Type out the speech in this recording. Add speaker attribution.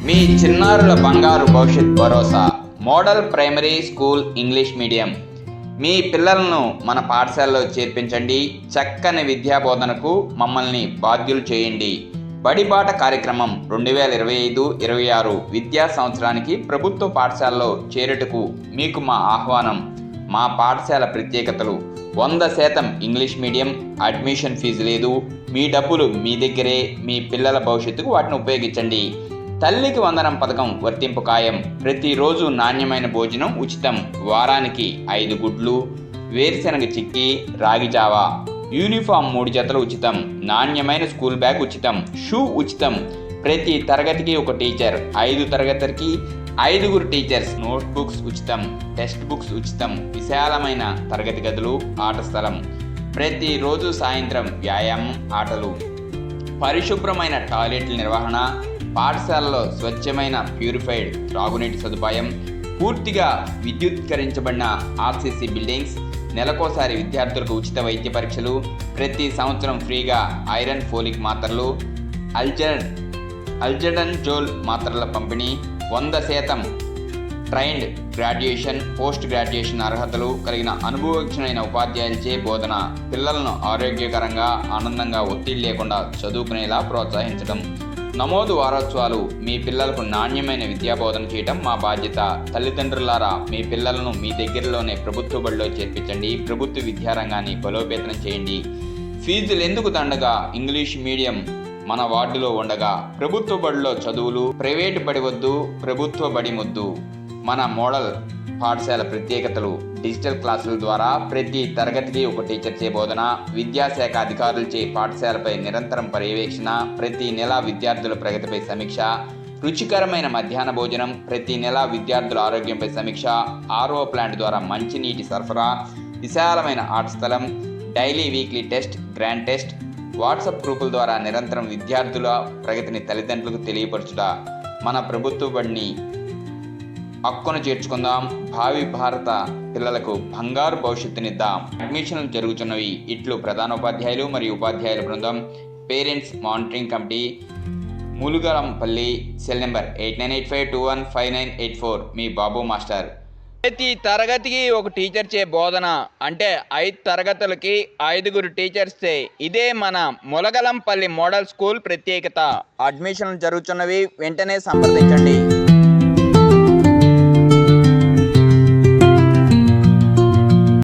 Speaker 1: మీ చిన్నారుల బంగారు భవిష్యత్ భరోసా model primary school English medium. మీ పిల్లలను మన పాఠశాలలో చేర్పించండి. చక్కని విద్యా బోధనకు మమ్మల్ని బాధ్యులు చేయండి. బడిబాట కార్యక్రమం 2025-26 విద్యా సంవత్సరానికి ప్రభుత్వ పాఠశాలలో చేరుటకు మీకు మా ఆహ్వానం. మా పాఠశాల ప్రత్యేకతలు: 100% ఇంగ్లీష్ మీడియం, అడ్మిషన్ ఫీజు లేదు, మీ డబ్బులు మీ దగ్గరే, మీ పిల్లల భవిష్యత్తుకు వాటిని ఉపయోగించండి. తల్లికి వందనం పథకం వర్తింపు ఖాయం. ప్రతిరోజు నాణ్యమైన భోజనం ఉచితం. వారానికి 5 గుడ్లు, వేరుశెనగ చిక్కీ, రాగి జావా. యూనిఫామ్ 3 జతలు ఉచితం. నాణ్యమైన స్కూల్ బ్యాగ్ ఉచితం. షూ ఉచితం. ప్రతి తరగతికి ఒక టీచర్. 5 తరగతికి 5 టీచర్స్. నోట్ బుక్స్ ఉచితం. టెక్స్ట్ బుక్స్ ఉచితం. విశాలమైన తరగతి గదులు, ఆట స్థలం. ప్రతిరోజు సాయంత్రం వ్యాయామం, ఆటలు. పరిశుభ్రమైన టాయిలెట్ల నిర్వహణ. పాఠశాలలో స్వచ్ఛమైన ప్యూరిఫైడ్ త్రాగునీటి సదుపాయం. పూర్తిగా విద్యుత్కరించబడిన ఆర్సీసీ బిల్డింగ్స్. నెలకోసారి విద్యార్థులకు ఉచిత వైద్య పరీక్షలు. ప్రతి సంవత్సరం ఫ్రీగా ఐరన్ ఫోలిక్ మాత్రలు, అల్జడన్జోల్ మాత్రల పంపిణీ. 100% ట్రైన్డ్ గ్రాడ్యుయేషన్, పోస్ట్ గ్రాడ్యుయేషన్ అర్హతలు కలిగిన అనుభవజ్ఞులైన ఉపాధ్యాయులచే బోధన. పిల్లలను ఆరోగ్యకరంగా, ఆనందంగా, ఒత్తిడి లేకుండా చదువుకునేలా ప్రోత్సహించడం. నమోదు వారోత్సవాలు. మీ పిల్లలకు నాణ్యమైన విద్యా బోధన చేయడం మా బాధ్యత. తల్లిదండ్రులారా, మీ పిల్లలను మీ దగ్గరలోనే ప్రభుత్వ బడిలో చేర్పించండి. ప్రభుత్వ విద్యారంగాన్ని బలోపేతం చేయండి. ఫీజులు ఎందుకు దండగా? ఇంగ్లీష్ మీడియం మన వార్డులో ఉండగా ప్రభుత్వ బడిలో చదువులు. ప్రైవేటు బడి వద్దు, ప్రభుత్వ బడి ముద్దు. మన మోడల్ పాఠశాల ప్రత్యేకతలు: డిజిటల్ క్లాసుల ద్వారా ప్రతి తరగతికి ఒక టీచర్ చే బోధన. విద్యాశాఖ అధికారులచే పాఠశాలపై నిరంతరం పర్యవేక్షణ. ప్రతి నెల విద్యార్థుల ప్రగతిపై సమీక్ష. రుచికరమైన మధ్యాహ్న భోజనం. ప్రతి నెల విద్యార్థుల ఆరోగ్యంపై సమీక్ష. ఆర్ఓ ప్లాంట్ ద్వారా మంచినీటి సరఫరా. విశాలమైన ఆట స్థలం. Daily weekly test, grand test. WhatsApp గ్రూపుల ద్వారా నిరంతరం విద్యార్థుల ప్రగతిని తల్లిదండ్రులకు తెలియపరచుట. మన ప్రభుత్వ బడిని హక్కును చేర్చుకుందాం. భావి భారత పిల్లలకు బంగారు భవిష్యత్తునిద్దాం. అడ్మిషన్లు జరుగుతున్నవి. ఇట్లు ప్రధానోపాధ్యాయులు మరియు ఉపాధ్యాయుల బృందం. Parents monitoring committee, Mulugalampalli. Cell number 8985215984. మీ బాబు మాస్టర్. ప్రతి తరగతికి ఒక టీచర్ చే బోధన అంటే 5 తరగతులకి 5 టీచర్స్ చే. ఇదే మన ములగలంపల్లి మోడల్ స్కూల్ ప్రత్యేకత. అడ్మిషన్లు జరుగుతున్నవి. వెంటనే సంప్రదించండి.